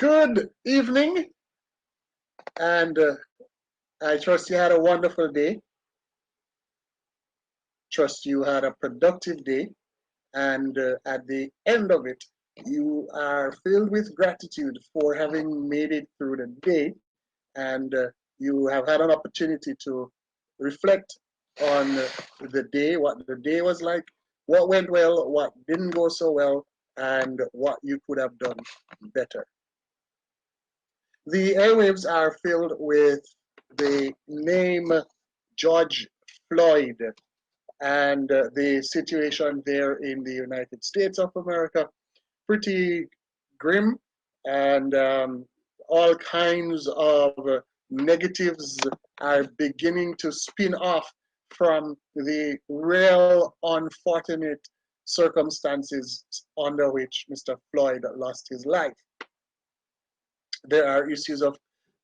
Good evening, and I trust you had a wonderful day. Trust you had a productive day, and at the end of it, you are filled with gratitude for having made it through the day, and you have had an opportunity to reflect on the day, what the day was like, what went well, what didn't go so well, and what you could have done better. The airwaves are filled with the name George Floyd and the situation there in the United States of America. Pretty grim, and all kinds of negatives are beginning to spin off from the real unfortunate circumstances under which Mr. Floyd lost his life. There are issues of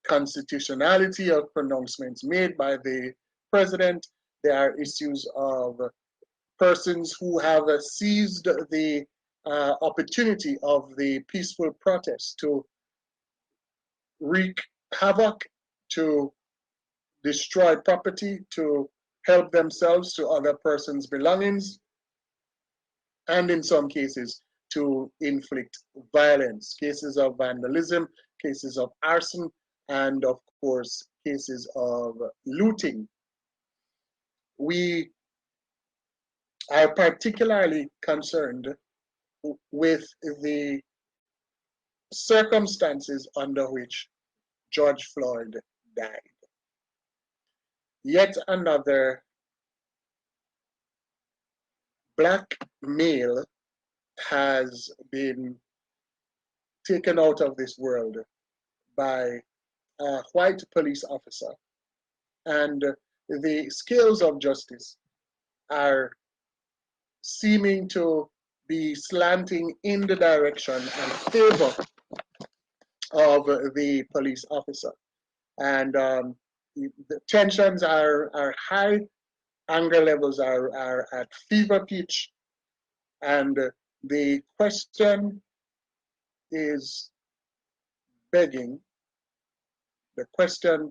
constitutionality of pronouncements made by the president. There are issues of persons who have seized the opportunity of the peaceful protest to wreak havoc, to destroy property, to help themselves to other persons' belongings, and in some cases to inflict violence, cases of vandalism, cases of arson, and of course, cases of looting. We are particularly concerned with the circumstances under which George Floyd died. Yet another black male has been taken out of this world by a white police officer, and the scales of justice are seeming to be slanting in the direction and favor of the police officer. And the tensions are high, anger levels are at fever pitch, and the question is begging, the question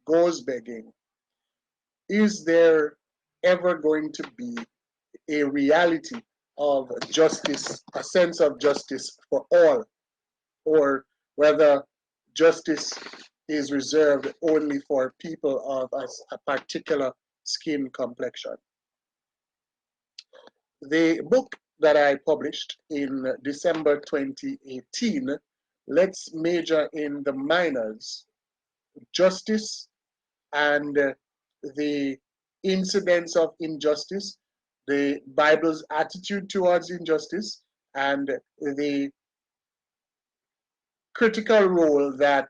goes begging, is there ever going to be a reality of justice, a sense of justice for all, or whether justice is reserved only for people of a particular skin complexion? The book that I published in December 2018, Let's Major in the Minors, Justice and the Incidence of Injustice, the Bible's attitude towards injustice, and the critical role that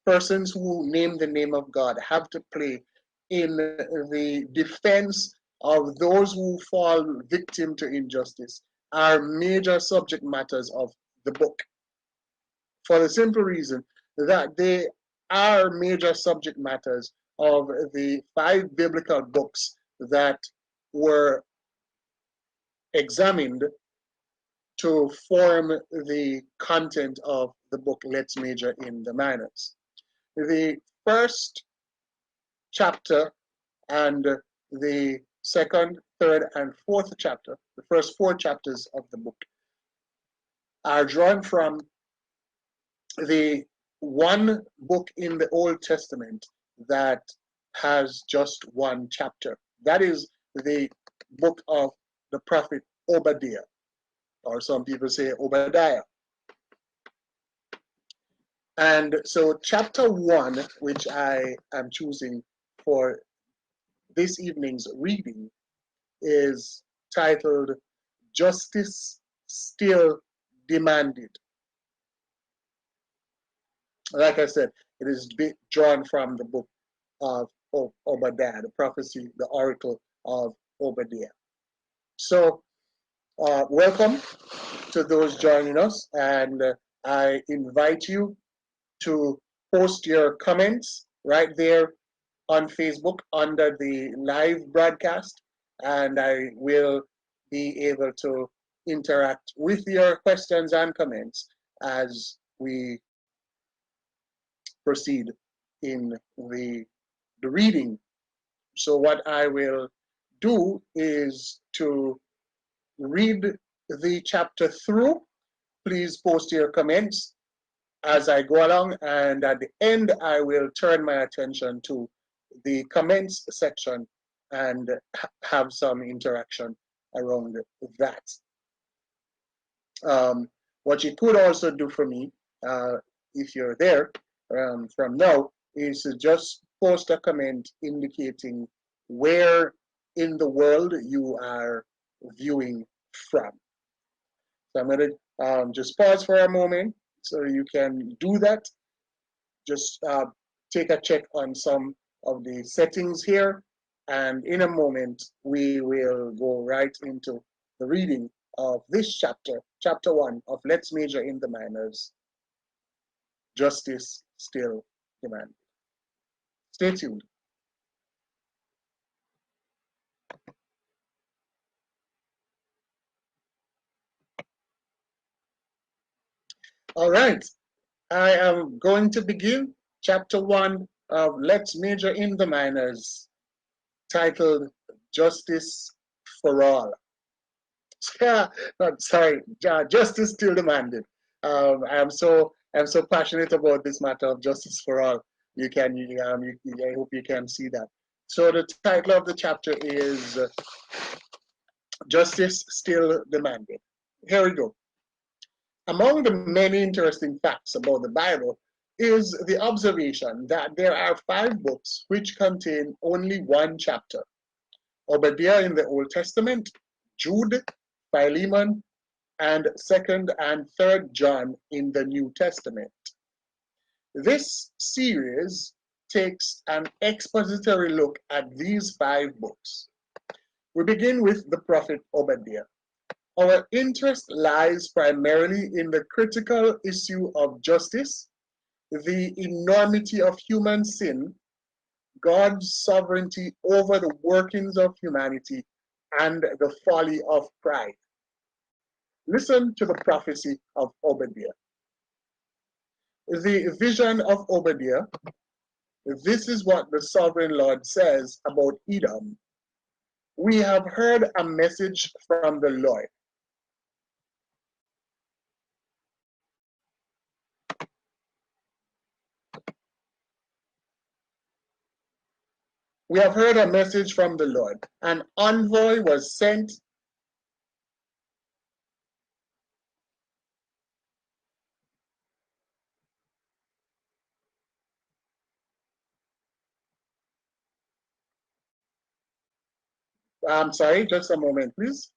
persons who name the name of God have to play in the defense of those who fall victim to injustice are major subject matters of the book, for the simple reason that they are major subject matters of the 5 biblical books that were examined to form the content of the book Let's Major in the Minors. The first chapter and the second, third, and fourth chapter, the first 4 chapters of the book, are drawn from the one book in the Old Testament that has just 1 chapter. That is the book of the prophet Obadiah, or some people say Obadiah. And so chapter 1, which I am choosing for this evening's reading, is titled Justice Still Demanded. Like I said, it is drawn from the book of Obadiah, the prophecy, the oracle of Obadiah. So welcome to those joining us, and I invite you to post your comments right there on Facebook under the live broadcast, and I will be able to interact with your questions and comments as we proceed in the reading. So what I will do is to read the chapter through. Please post your comments as I go along, and at the end I will turn my attention to the comments section and have some interaction around that. What you could also do for me, if you're there from now, is to just post a comment indicating where in the world you are viewing from. So I'm going to just pause for a moment so you can do that. Just take a check on some of the settings here, and in a moment we will go right into the reading of this chapter, chapter 1 of Let's Major in the Minors, Justice Still Demanded. Stay tuned. All right, I am going to begin chapter 1 of Let's Major in the Minors, titled Justice for All. Sorry, justice still demanded. I'm so passionate about this matter of justice for all. I hope you can see that. So the title of the chapter is Justice Still Demanded. Here we go. Among the many interesting facts about the Bible is the observation that there are 5 books which contain only one chapter. Obadiah in the Old Testament, Jude, Philemon, and 2nd and 3rd John in the New Testament. This series takes an expository look at these 5 books. We begin with the prophet Obadiah. Our interest lies primarily in the critical issue of justice, the enormity of human sin, God's sovereignty over the workings of humanity, and the folly of pride. Listen to the prophecy of Obadiah. The vision of Obadiah. This is what the sovereign Lord says about Edom. We have heard a message from the Lord. We have heard a message from the Lord. An envoy was sent. I'm sorry, just a moment, please.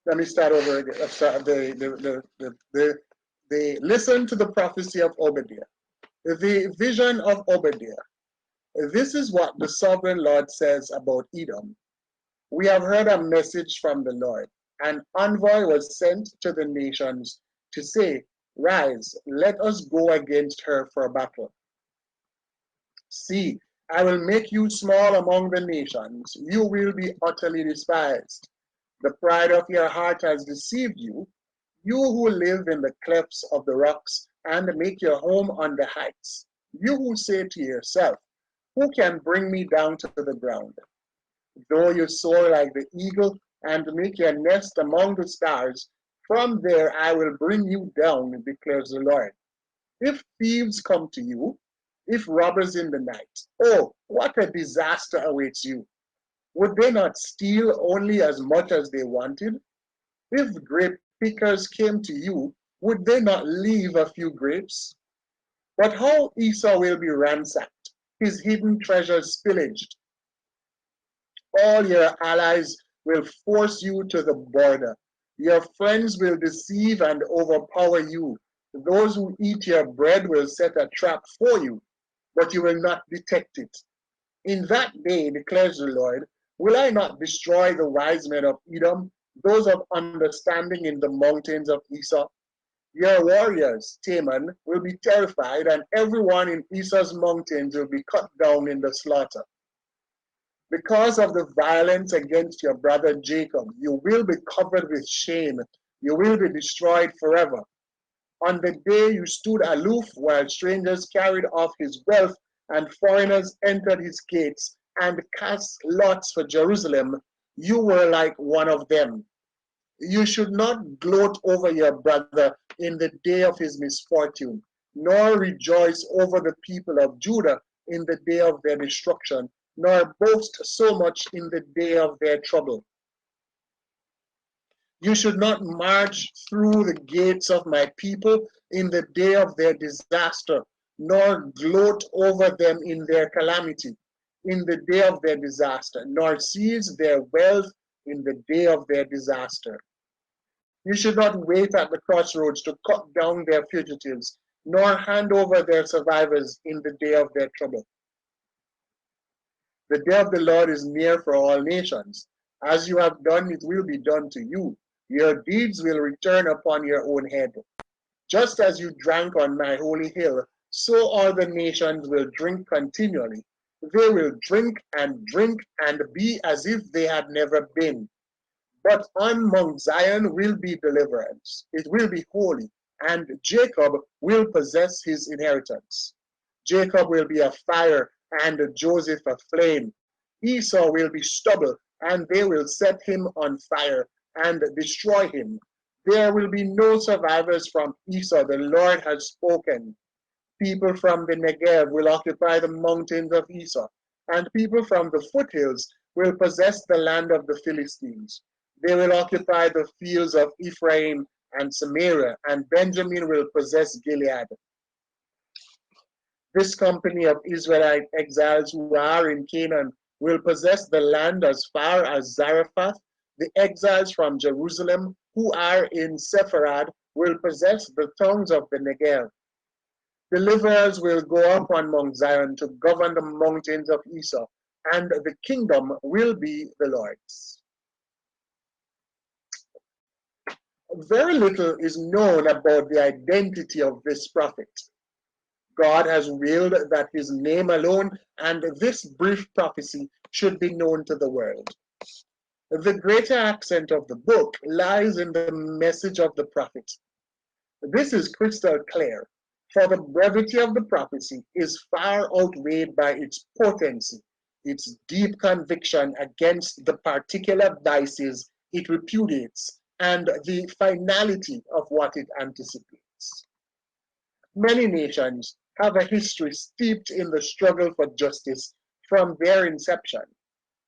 Let me start over again. Listen to the prophecy of Obadiah. The vision of Obadiah. This is what the sovereign Lord says about Edom. We have heard a message from the Lord. An envoy was sent to the nations to say, rise, let us go against her for battle. See, I will make you small among the nations. You will be utterly despised. The pride of your heart has deceived you, you who live in the clefts of the rocks and make your home on the heights. You who say to yourself, who can bring me down to the ground? Though you soar like the eagle and make your nest among the stars, from there I will bring you down, declares the Lord. If thieves come to you, if robbers in the night, oh, what a disaster awaits you. Would they not steal only as much as they wanted? If grape pickers came to you, would they not leave a few grapes? But how Esau will be ransacked, his hidden treasures pillaged. All your allies will force you to the border. Your friends will deceive and overpower you. Those who eat your bread will set a trap for you, but you will not detect it. In that day, declares the Lord, will I not destroy the wise men of Edom, those of understanding in the mountains of Esau? Your warriors, Teman, will be terrified, and everyone in Esau's mountains will be cut down in the slaughter. Because of the violence against your brother Jacob, you will be covered with shame. You will be destroyed forever. On the day you stood aloof while strangers carried off his wealth and foreigners entered his gates and cast lots for Jerusalem, you were like one of them. You should not gloat over your brother in the day of his misfortune, nor rejoice over the people of Judah in the day of their destruction, nor boast so much in the day of their trouble. You should not march through the gates of my people in the day of their disaster, nor gloat over them in their calamity, in the day of their disaster, nor seize their wealth in the day of their disaster. You should not wait at the crossroads to cut down their fugitives, nor hand over their survivors in the day of their trouble. The day of the Lord is near for all nations. As you have done, it will be done to you. Your deeds will return upon your own head. Just as you drank on my holy hill, so all the nations will drink continually. They will drink and be as if they had never been. But on Mount Zion will be deliverance. It will be holy, and Jacob will possess his inheritance. Jacob will be a fire, and Joseph a flame. Esau will be stubble, and they will set him on fire and destroy him. There will be no survivors from Esau. The Lord has spoken. People from the Negev will occupy the mountains of Esau, and people from the foothills will possess the land of the Philistines. They will occupy the fields of Ephraim and Samaria, and Benjamin will possess Gilead. This company of Israelite exiles who are in Canaan will possess the land as far as Zarephath. The exiles from Jerusalem who are in Sepharad will possess the towns of the Negev. Deliverers will go up on Mount Zion to govern the mountains of Esau, and the kingdom will be the Lord's. Very little is known about the identity of this prophet. God has willed that his name alone and this brief prophecy should be known to the world. The greater accent of the book lies in the message of the prophet. This is crystal clear, for the brevity of the prophecy is far outweighed by its potency, its deep conviction against the particular vices it repudiates, and the finality of what it anticipates. Many nations have a history steeped in the struggle for justice from their inception,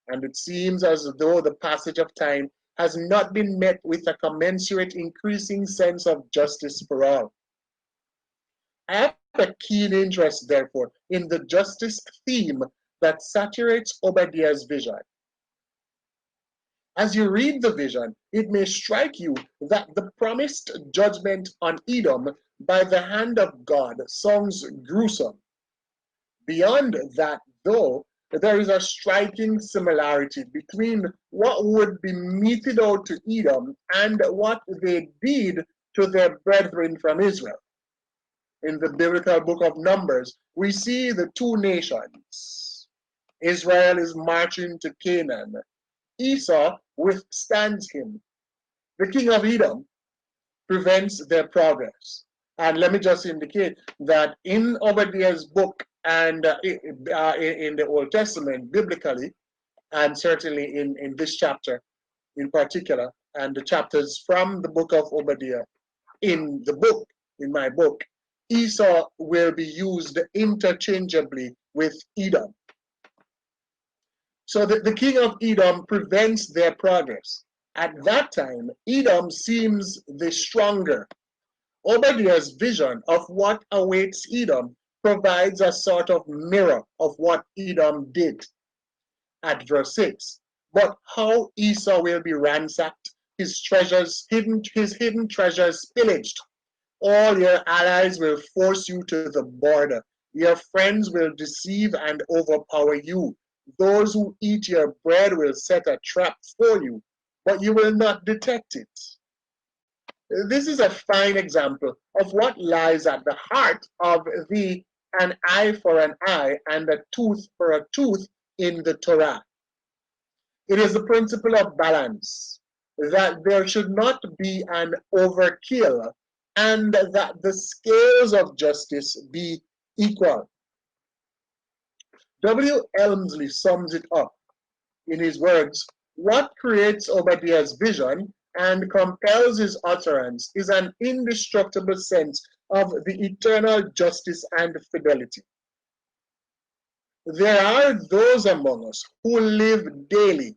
and it seems as though the passage of time has not been met with a commensurate increasing sense of justice for all. I have a keen interest, therefore, in the justice theme that saturates Obadiah's vision. As you read the vision, it may strike you that the promised judgment on Edom by the hand of God sounds gruesome. Beyond that, though, there is a striking similarity between what would be meted out to Edom and what they did to their brethren from Israel. In the biblical book of Numbers, we see the two nations. Israel is marching to Canaan. Esau withstands him. The king of Edom prevents their progress. And let me just indicate that in Obadiah's book and in the Old Testament, biblically, and certainly in this chapter in particular, and the chapters from the book of Obadiah, in my book, Esau will be used interchangeably with Edom. So the king of Edom prevents their progress. At that time, Edom seems the stronger. Obadiah's vision of what awaits Edom provides a sort of mirror of what Edom did. At verse 6, but how Esau will be ransacked, his hidden treasures pillaged. All your allies will force you to the border. Your friends will deceive and overpower you. Those who eat your bread will set a trap for you, but you will not detect it. This is a fine example of what lies at the heart of the an eye for an eye and a tooth for a tooth in the Torah. It is the principle of balance, that there should not be an overkill and that the scales of justice be equal. W. Elmsley sums it up in his words, what creates Obadiah's vision and compels his utterance is an indestructible sense of the eternal justice and fidelity. There are those among us who live daily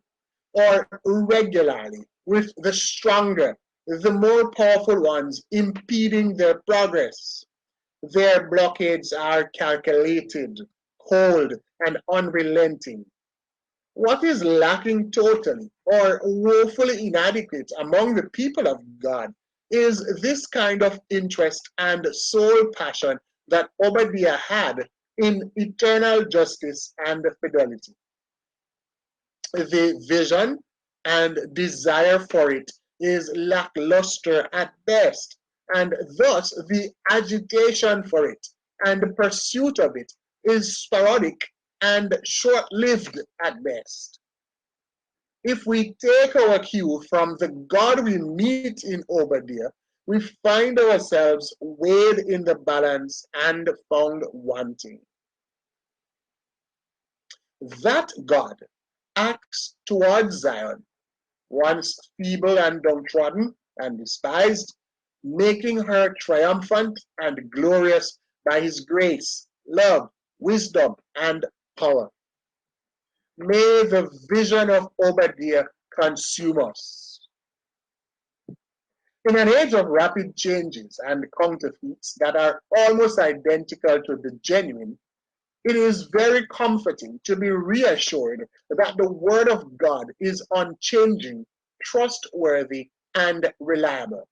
or regularly with the stronger, the more powerful ones impeding their progress. Their blockades are calculated, cold, and unrelenting. What is lacking totally or woefully inadequate among the people of God is this kind of interest and soul passion that Obadiah had in eternal justice and fidelity. The vision and desire for it is lackluster at best, and thus the agitation for it and the pursuit of it is sporadic and short-lived at best. If we take our cue from the God we meet in Obadiah, we find ourselves weighed in the balance and found wanting. That God acts towards Zion, once feeble and downtrodden and despised, making her triumphant and glorious by his grace, love, wisdom, and power. May the vision of Obadiah consume us. In an age of rapid changes and counterfeits that are almost identical to the genuine, it is very comforting to be reassured that the Word of God is unchanging, trustworthy, and reliable.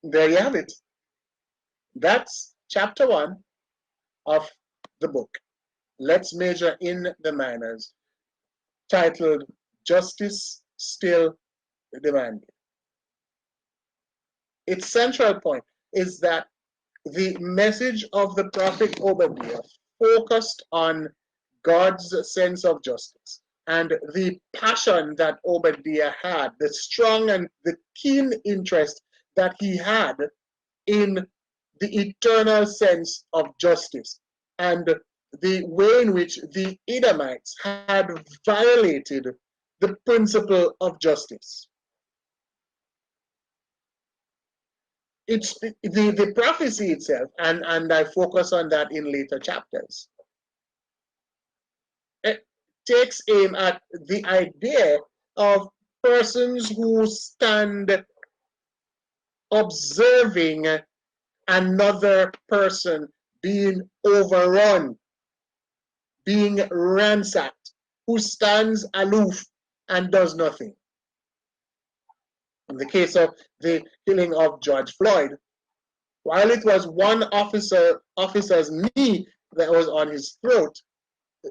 There you have it. That's chapter 1 of the book. Let's major in the manners, titled Justice Still Demanded. Its central point is that the message of the prophet Obadiah focused on God's sense of justice and the passion that Obadiah had, the strong and the keen interest that he had in the eternal sense of justice and the way in which the Edomites had violated the principle of justice. It's the prophecy itself, and I focus on that in later chapters. It takes aim at the idea of persons who stand observing another person being overrun, being ransacked, who stands aloof and does nothing. In the case of the killing of George Floyd, while it was one officer's knee that was on his throat,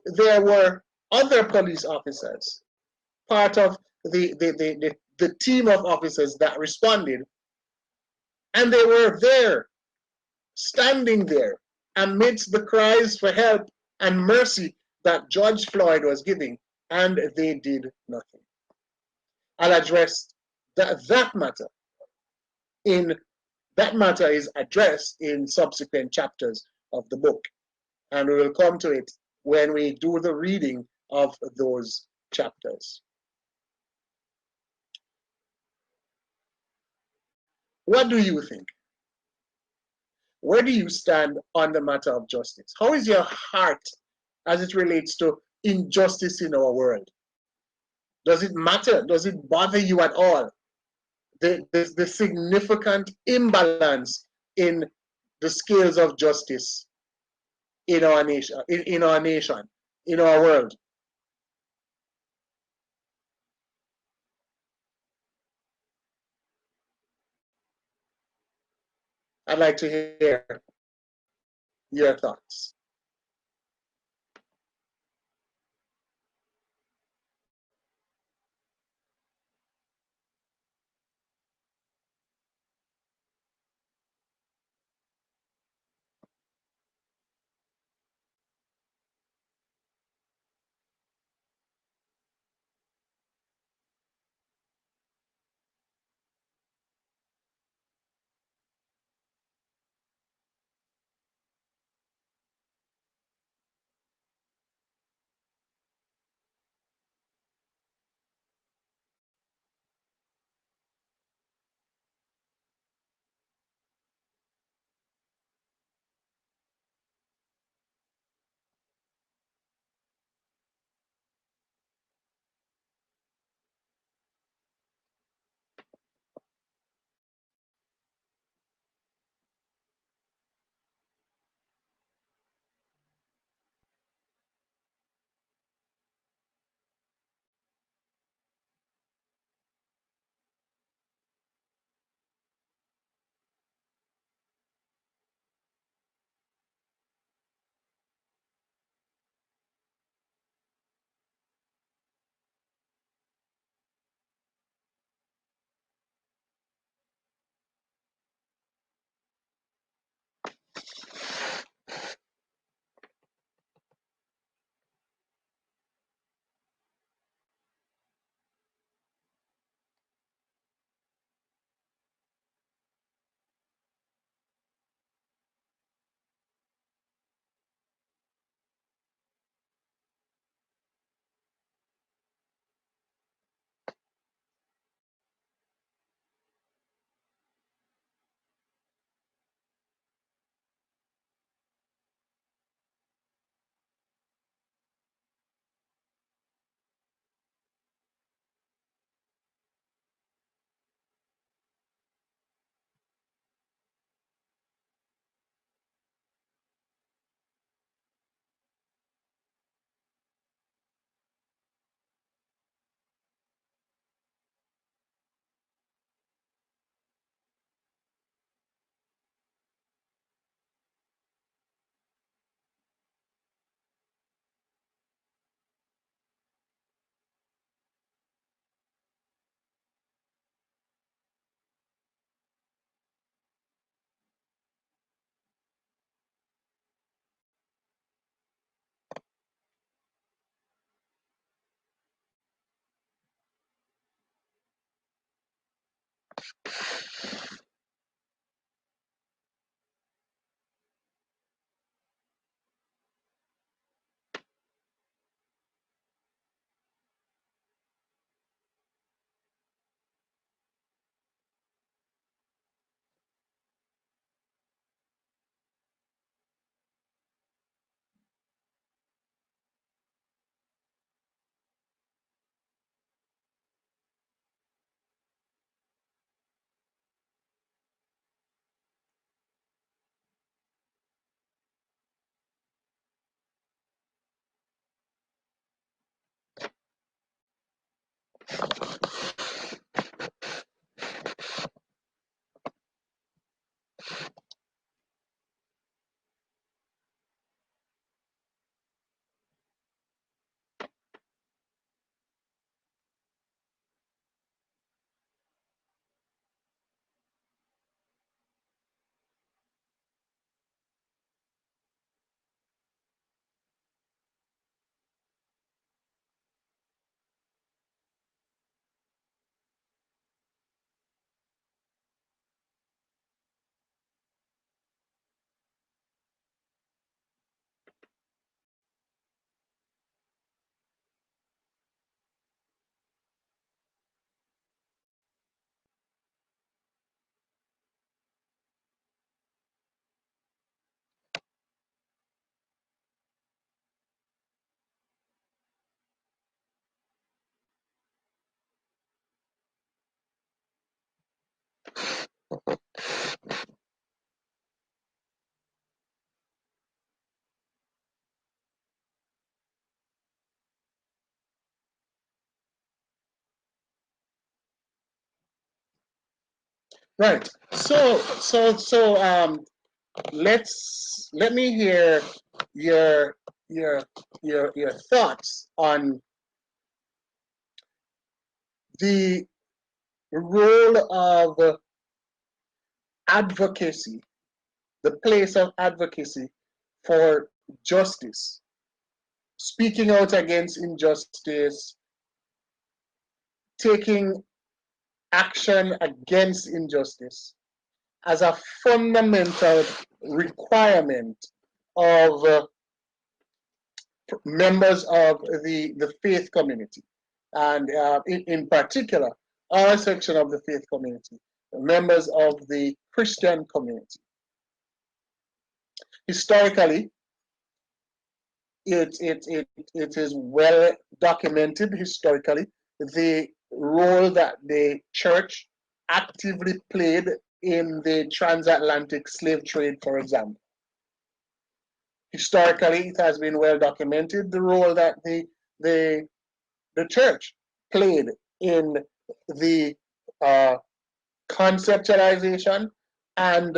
there were other police officers, part of the team of officers that responded, and they were there, standing there, amidst the cries for help and mercy that George Floyd was giving, and they did nothing. I'll address that matter is addressed in subsequent chapters of the book, and we will come to it when we do the reading of those chapters. What do you think? Where do you stand on the matter of justice? How is your heart as it relates to injustice in our world? Does it matter? Does it bother you at all? The significant imbalance in the scales of justice in our nation, in our world. I'd like to hear your thoughts. Right. So let me hear your your your thoughts on the role of advocacy, the place of advocacy for justice, speaking out against injustice, taking action against injustice as a fundamental requirement of members of the faith community. And in particular, our section of the faith community, members of the Christian community. Historically, it is well documented historically the role that the church actively played in the transatlantic slave trade, for example. Historically, it has been well documented the role that the, the church played in the uh, conceptualization and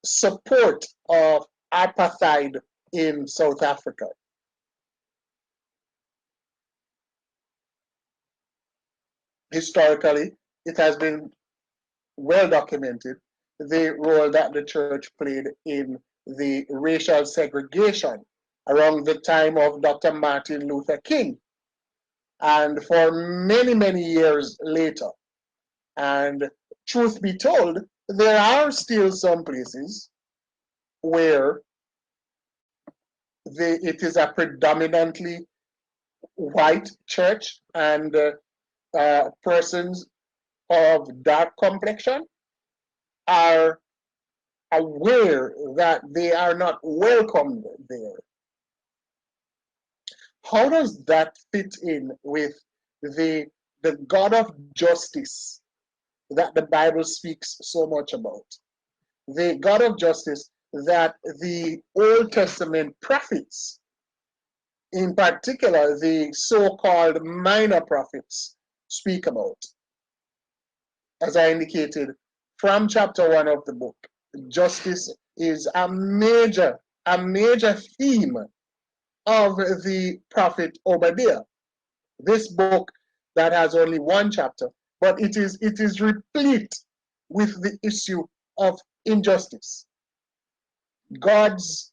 support of apartheid in South Africa. Historically, it has been well documented the role that the church played in the racial segregation around the time of Dr. Martin Luther King and for many, many years later. And truth be told, there are still some places where it is a predominantly white church and persons of dark complexion are aware that they are not welcome there. How does that fit in with the, the God of justice that the Bible speaks so much about? The God of justice that the Old Testament prophets, in particular the so-called minor prophets, speak about. As I indicated from chapter 1 of the book, justice is a major theme of the prophet Obadiah. This book that has only one chapter, but it is replete with the issue of injustice. God's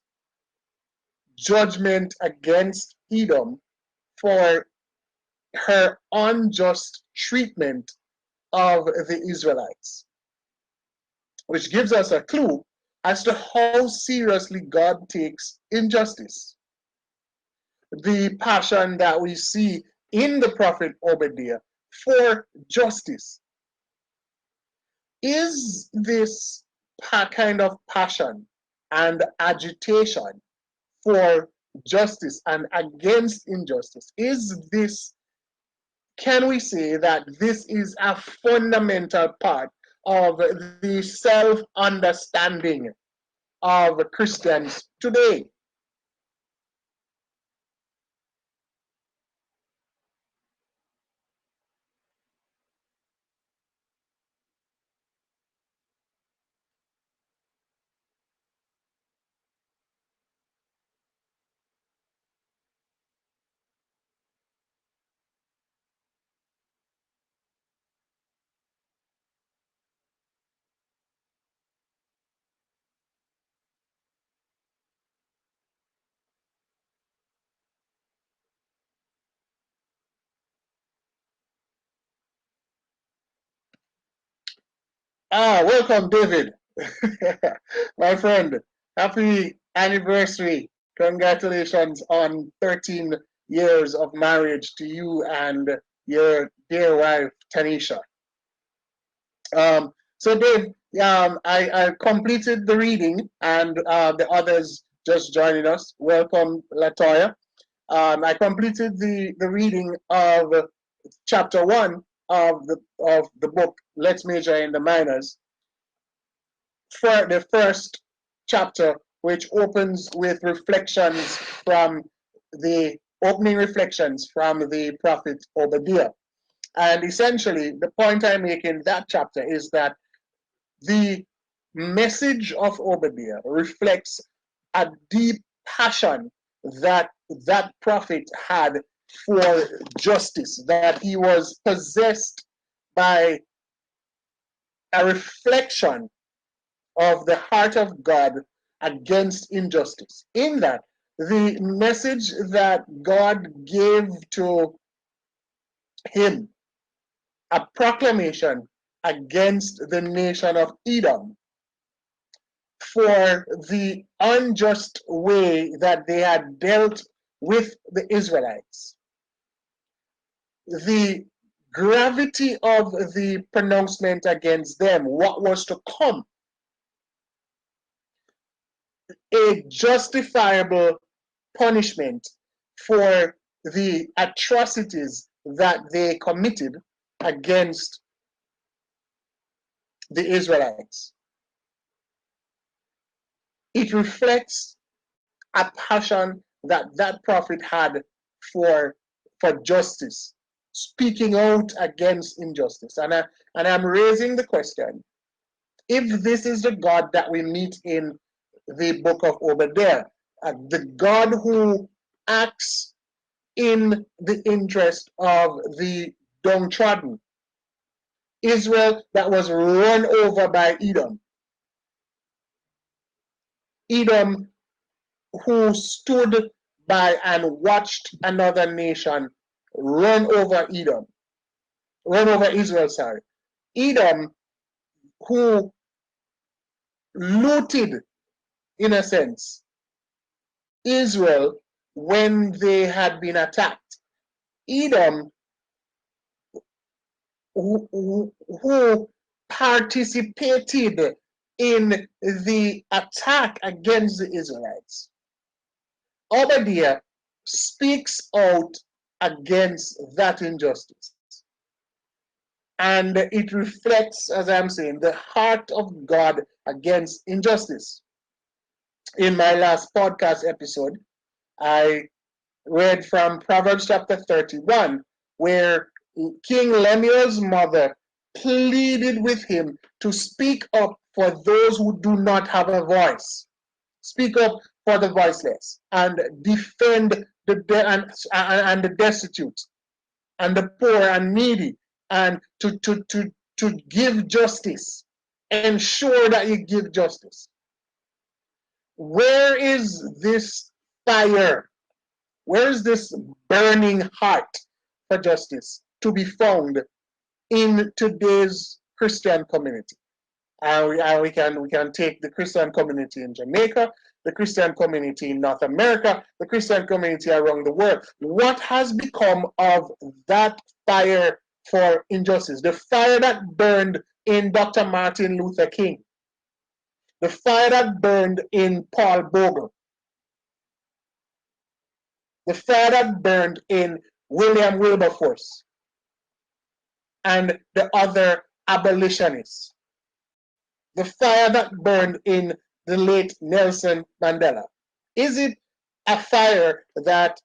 judgment against Edom for her unjust treatment of the Israelites, which gives us a clue as to how seriously God takes injustice. The passion that we see in the prophet Obadiah for justice. Is this kind of passion and agitation for justice and against injustice, can we say that this is a fundamental part of the self-understanding of Christians today? Welcome, David. My friend, happy anniversary. Congratulations on 13 years of marriage to you and your dear wife, Tanisha. So, Dave, I completed the reading, and the others just joining us. Welcome, Latoya. I completed the reading of chapter 1 of the book, Let's Major in the Minors, for the first chapter, which opens with reflections from the opening reflections from the prophet Obadiah. And essentially, the point I make in that chapter is that The message of Obadiah reflects a deep passion that that prophet had for justice, that he was possessed by a reflection of the heart of God against injustice. In that, the message that God gave to him, a proclamation against the nation of Edom for the unjust way that they had dealt with the Israelites. The gravity of the pronouncement against them, what was to come, a justifiable punishment for the atrocities that they committed against the Israelites. It reflects a passion that that prophet had for, for justice, speaking out against injustice. And I'm raising the question, if this is the God that we meet in the book of Obadiah, the God who acts in the interest of the downtrodden, Israel that was run over by Edom, Edom who stood by and watched another nation run over Edom, run over Israel, sorry. Edom who looted, in a sense, Israel when they had been attacked. Edom who participated in the attack against the Israelites. Obadiah speaks out against that injustice. And it reflects, as I'm saying, the heart of God against injustice. In my last podcast episode, I read from Proverbs chapter 31, where King Lemuel's mother pleaded with him to speak up for those who do not have a voice. Speak up for the voiceless and defend and the destitute and the poor and needy, and to give justice. Ensure that you give justice. Where is this fire? Where is this burning heart for justice to be found in today's Christian community? We can take the Christian community in Jamaica, the Christian community in North America, the Christian community around the world. What has become of that fire for injustice? The fire that burned in Dr. Martin Luther King, the fire that burned in Paul Bogle, the fire that burned in William Wilberforce and the other abolitionists, the fire that burned in the late Nelson Mandela? Is it a fire that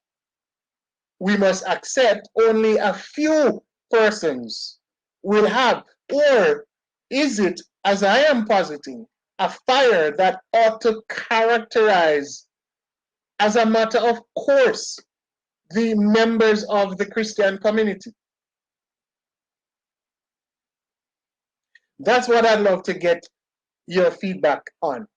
we must accept only a few persons will have? Or is it, as I am positing, a fire that ought to characterize, as a matter of course, the members of the Christian community? That's what I'd love to get your feedback on.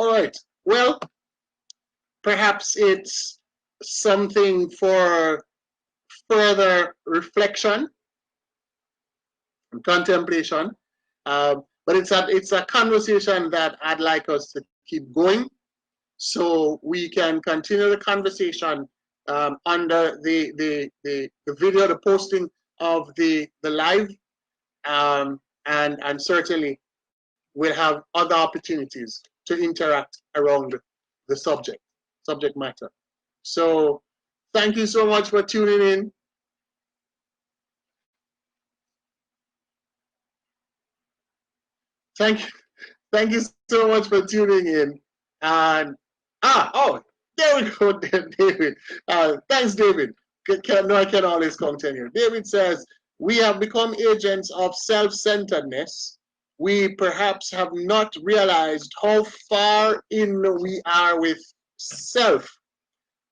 All right. Well, perhaps it's something for further reflection and contemplation. But it's a conversation that I'd like us to keep going, so we can continue the conversation under the video, the posting of the live, and certainly we'll have other opportunities to interact around the subject matter. So thank you so much for tuning in. Thank you so much for tuning in. And there we go, David. Thanks, David. I can always continue. David says, we have become agents of self-centeredness. We perhaps have not realized how far in we are with self.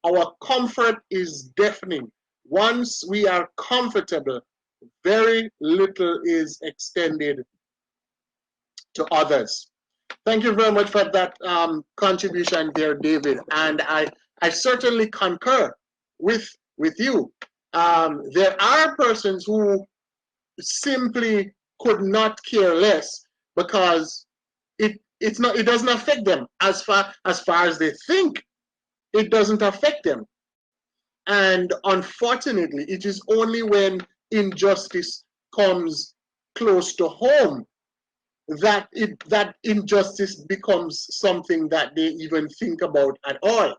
Our comfort is deafening. Once we are comfortable, very little is extended to others. Thank you very much for that contribution there, David. And I certainly concur with you. There are persons who simply could not care less because it doesn't affect them as far as they think. It doesn't affect them. And unfortunately, it is only when injustice comes close to home that injustice becomes something that they even think about at all.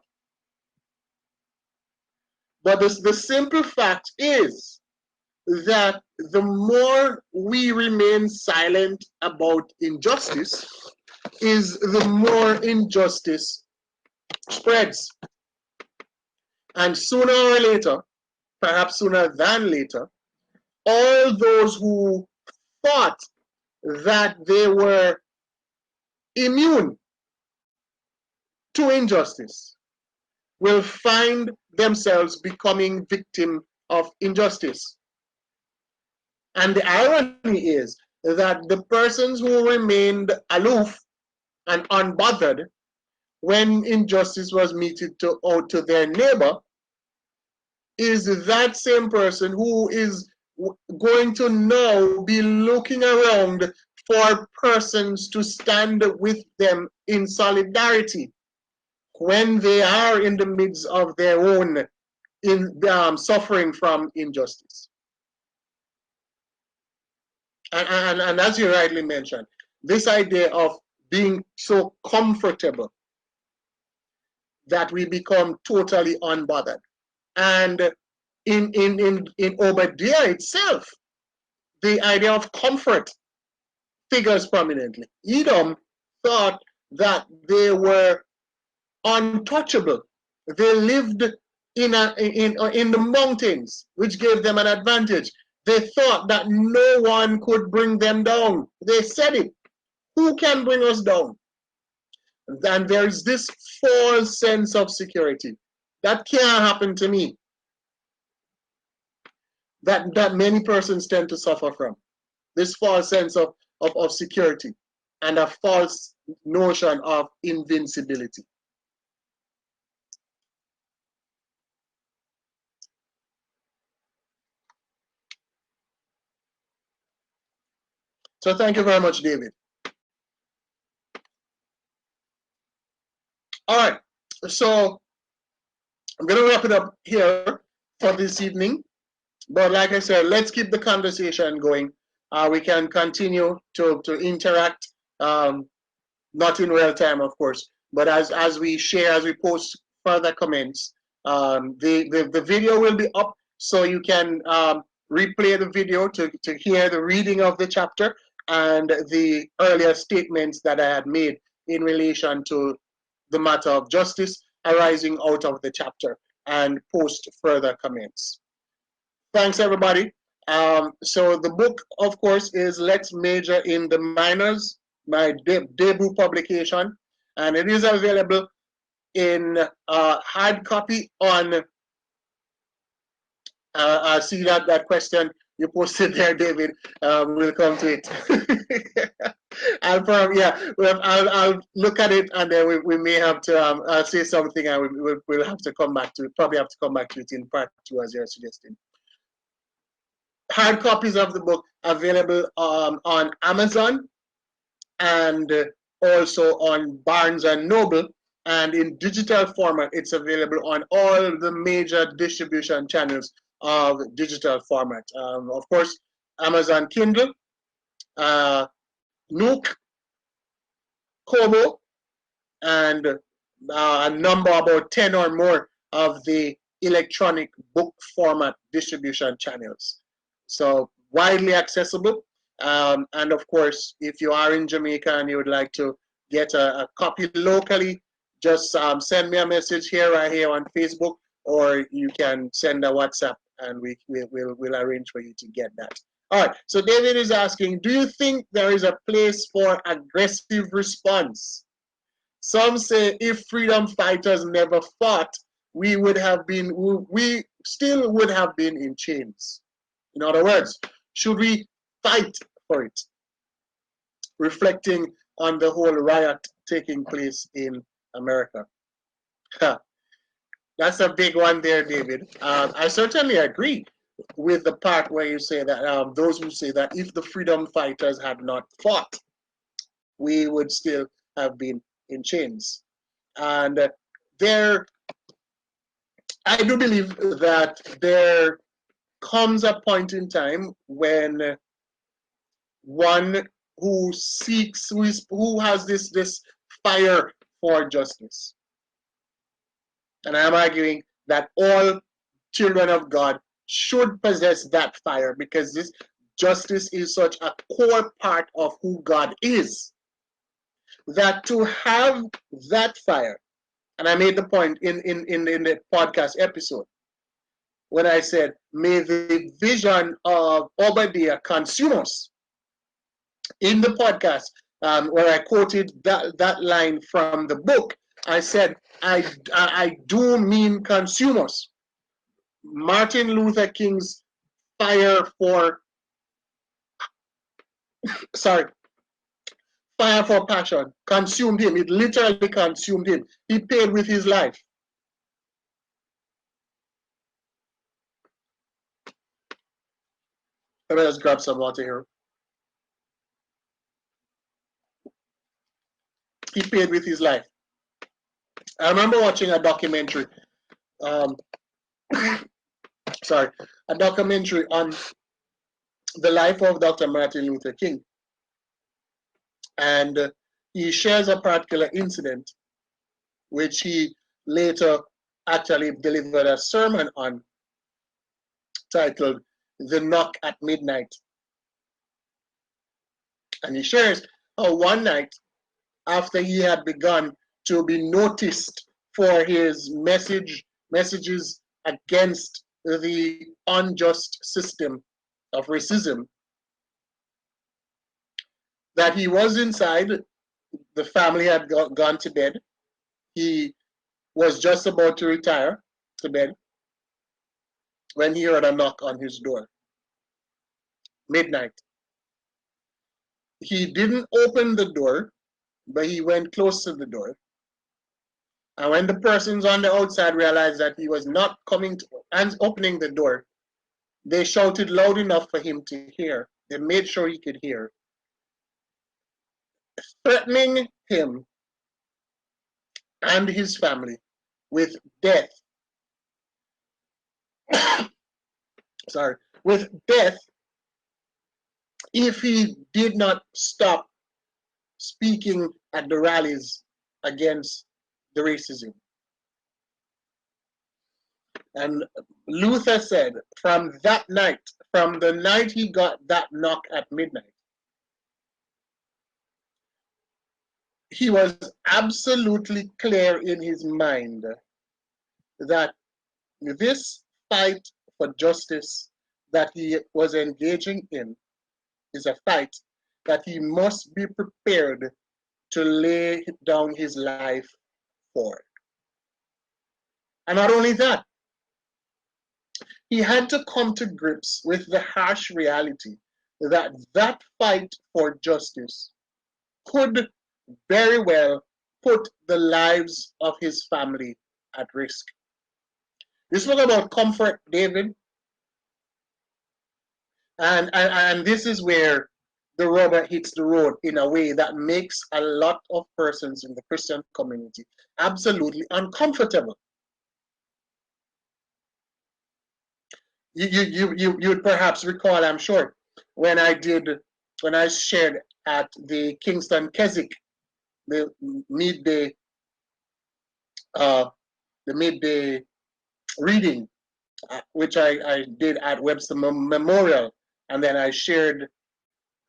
But the simple fact is that the more we remain silent about injustice, is the more injustice spreads. And sooner or later, perhaps sooner than later, all those who thought that they were immune to injustice will find themselves becoming victim of injustice. And the irony is that the persons who remained aloof and unbothered when injustice was meted out to their neighbor is that same person who is going to now be looking around for persons to stand with them in solidarity when they are in the midst of their own suffering from injustice. And as you rightly mentioned, this idea of being so comfortable that we become totally unbothered. And in Obadiah itself, the idea of comfort figures prominently. Edom thought that they were untouchable. They lived in the mountains, which gave them an advantage. They thought that no one could bring them down. They said it. Who can bring us down? And there is this false sense of security. That can't happen to me. That many persons tend to suffer from. This false sense of security and a false notion of invincibility. So thank you very much, David. All right, so I'm going to wrap it up here for this evening. But like I said, let's keep the conversation going. We can continue to interact, not in real time, of course, but as we share, as we post further comments. The video will be up, so you can replay the video to hear the reading of the chapter and the earlier statements that I had made in relation to the matter of justice arising out of the chapter, and post further comments. Thanks, everybody. So the book, of course, is Let's Major in the Minors, my debut publication, and it is available in hard copy on, I see that question, you posted there, David. We'll come to it. I'll probably, yeah, I'll look at it, and then we may have to say something, and we'll have to come back to it. Probably have to come back to it in part 2, as you're suggesting. Hard copies of the book available on Amazon, and also on Barnes and Noble, and in digital format it's available on all the major distribution channels of digital format. Of course, Amazon Kindle, Nook, Kobo, and a number, about 10 or more, of the electronic book format distribution channels. So widely accessible. And of course, if you are in Jamaica and you would like to get a copy locally, just send me a message here, right here on Facebook, or you can send a WhatsApp, and we'll arrange for you to get that. All right, so David is asking, do you think there is a place for aggressive response? Some say if freedom fighters never fought, we still would have been in chains. In other words, should we fight for it? Reflecting on the whole riot taking place in America. That's a big one there, David. I certainly agree with the part where you say that those who say that if the freedom fighters had not fought, we would still have been in chains. And I do believe that there comes a point in time when one who has this fire for justice, and I'm arguing that all children of God should possess that fire, because this justice is such a core part of who God is, that to have that fire, and I made the point in the podcast episode when I said, may the vision of Obadiah consume us. In the podcast, where I quoted that line from the book, I said, I do mean consumers. Martin Luther King's fire for passion consumed him. It literally consumed him. He paid with his life. Let me just grab some water here. He paid with his life. I remember watching a documentary, a documentary on the life of Dr. Martin Luther King. And he shares a particular incident, which he later actually delivered a sermon on, titled The Knock at Midnight. And he shares how one night, after he had begun to be noticed for his messages against the unjust system of racism, that he was inside, the family had gone to bed, he was just about to retire to bed, when he heard a knock on his door. Midnight. He didn't open the door, but he went close to the door. And when the persons on the outside realized that he was not coming to and opening the door, they shouted loud enough for him to hear. They made sure he could hear, threatening him and his family with death. With death if he did not stop speaking at the rallies against the racism. And Luther said, from that night, from the night he got that knock at midnight, he was absolutely clear in his mind that this fight for justice that he was engaging in is a fight that he must be prepared to lay down his life for. And not only that, He had to come to grips with the harsh reality that that fight for justice could very well put the lives of his family at risk. This was about comfort, David, and this is where the rubber hits the road in a way that makes a lot of persons in the Christian community absolutely uncomfortable. You'd perhaps recall, I'm sure, when I shared at the Kingston Keswick, the midday uh, the midday reading, which I did at Webster Memorial, and then I shared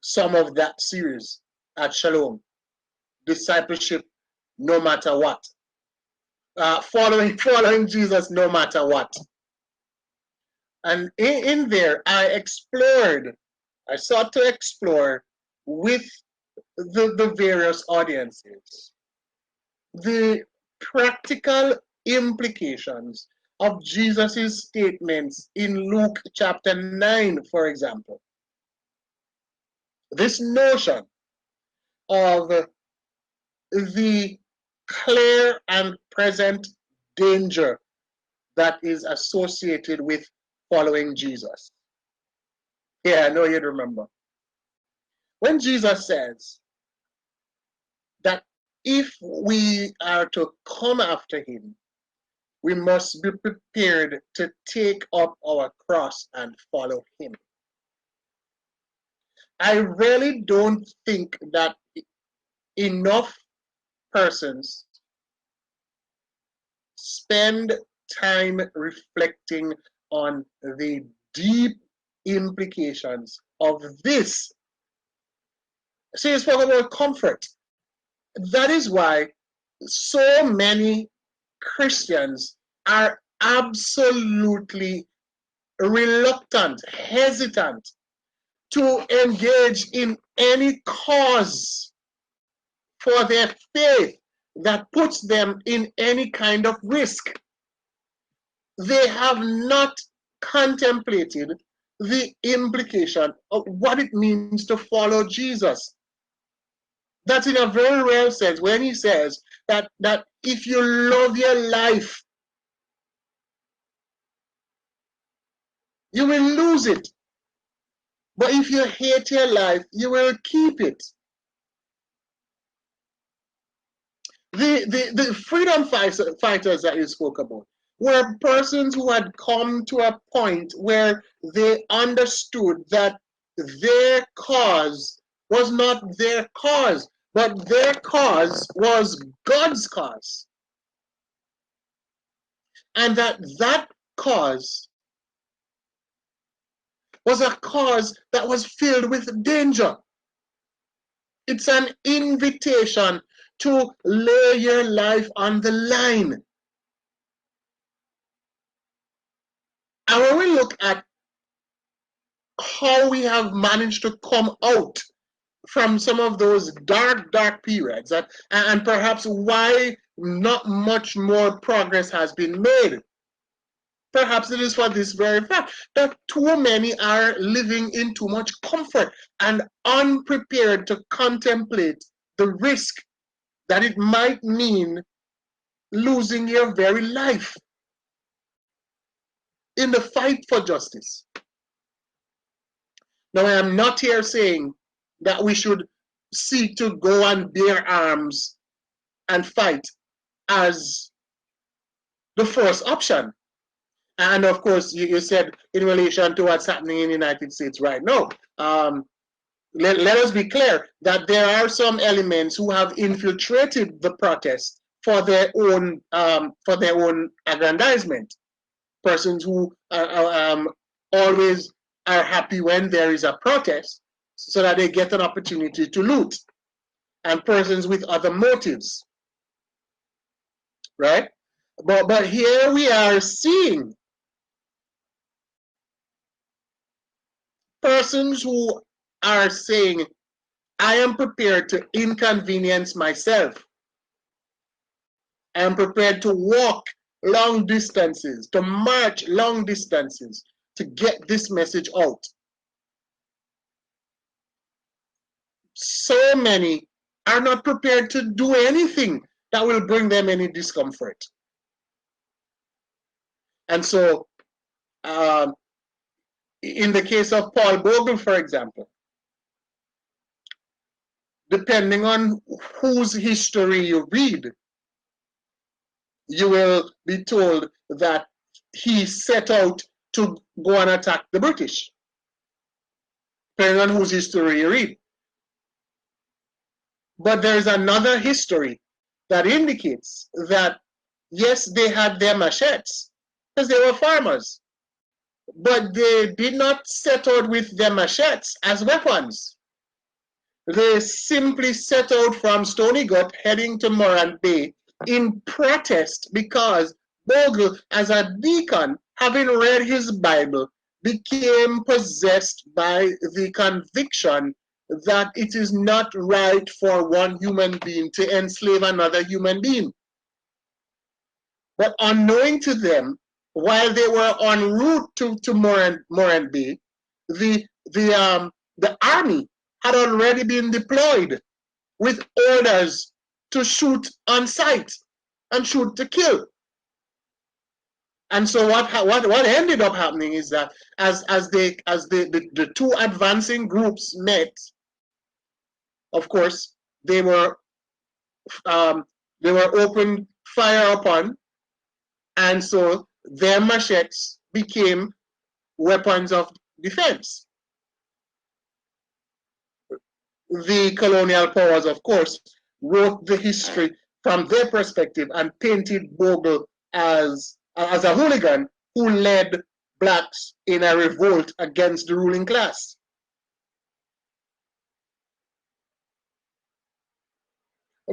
some of that series at Shalom, discipleship no matter what, following Jesus no matter what. And in there, I sought to explore with the various audiences the practical implications of Jesus' statements in Luke chapter 9, for example. This notion of the clear and present danger that is associated with following Jesus. Yeah, I know you'd remember. When Jesus says that if we are to come after him, we must be prepared to take up our cross and follow him. I really don't think that enough persons spend time reflecting on the deep implications of this. See, it's talking about comfort. That is why so many Christians are absolutely reluctant, hesitant to engage in any cause for their faith that puts them in any kind of risk. They have not contemplated the implication of what it means to follow Jesus. That's in a very real sense when he says that if you love your life, you will lose it. But if you hate your life, you will keep it. The freedom fighters that you spoke about were persons who had come to a point where they understood that their cause was not their cause, but their cause was God's cause. And that cause was a cause that was filled with danger. It's an invitation to lay your life on the line. And when we look at how we have managed to come out from some of those dark periods, and perhaps why not much more progress has been made, perhaps it is for this very fact that too many are living in too much comfort and unprepared to contemplate the risk that it might mean losing your very life in the fight for justice. Now, I am not here saying that we should seek to go and bear arms and fight as the first option. And of course, you said in relation to what's happening in the United States right now, let us be clear that there are some elements who have infiltrated the protest for their own aggrandizement. Persons who always are happy when there is a protest so that they get an opportunity to loot, and persons with other motives, right? But here we are seeing persons who are saying, I am prepared to inconvenience myself. I am prepared to walk long distances, to march long distances to get this message out. So many are not prepared to do anything that will bring them any discomfort. And so, in the case of Paul Bogle, for example, depending on whose history you read, you will be told that he set out to go and attack the British, depending on whose history you read. But there's another history that indicates that, yes, they had their machetes because they were farmers, but they did not set out with their machetes as weapons. They simply set out from Stony Gut heading to Morant Bay in protest because Bogle, as a deacon, having read his Bible, became possessed by the conviction that it is not right for one human being to enslave another human being. But unknowing to them, while they were en route to Morant Bay, the army had already been deployed with orders to shoot on sight and shoot to kill. And so what ended up happening is that as the two advancing groups met, of course, they were opened fire upon, and so their machetes became weapons of defense. The colonial powers, of course, wrote the history from their perspective and painted Bogle as a hooligan who led blacks in a revolt against the ruling class.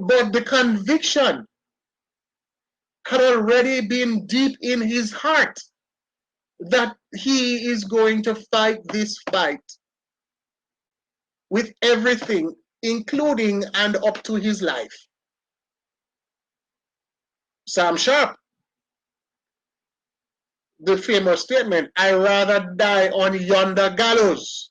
But the conviction had already been deep in his heart that he is going to fight this fight with everything, including and up to his life. Sam Sharp, the famous statement, "I rather die on yonder gallows."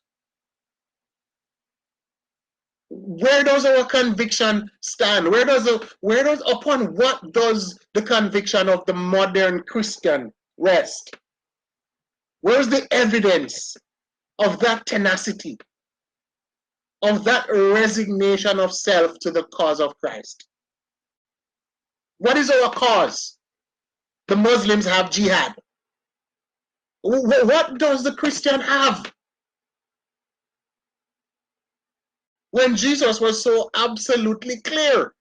Where does our conviction stand? Upon what does the conviction of the modern Christian rest? Where's the evidence of that tenacity, of that resignation of self to the cause of Christ? What is our cause? The Muslims have jihad. What does the Christian have? When Jesus was so absolutely clear,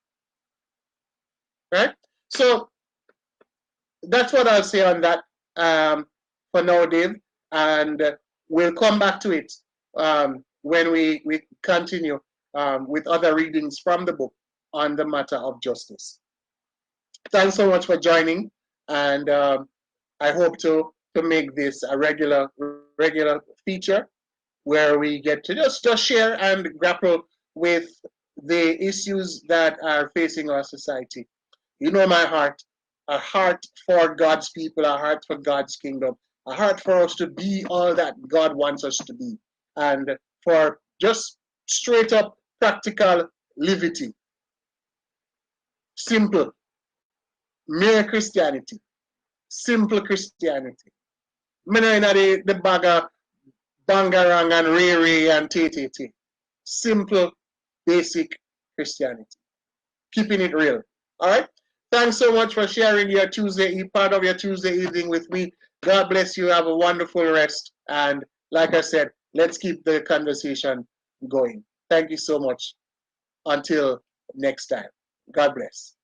right? So that's what I'll say on that for now, Dave, and we'll come back to it when we continue with other readings from the book on the matter of justice. Thanks so much for joining, and I hope to make this a regular feature where we get to just share and grapple with the issues that are facing our society. You know my heart, a heart for God's people, a heart for God's kingdom, a heart for us to be all that God wants us to be, and for just straight up practical liberty. Simple, mere Christianity, simple Christianity. Me no inna the bag of bangarang and riri and tt. Simple, basic Christianity. Keeping it real. All right. Thanks so much for sharing your part of your Tuesday evening with me. God bless you. Have a wonderful rest. And like I said, let's keep the conversation going. Thank you so much. Until next time. God bless.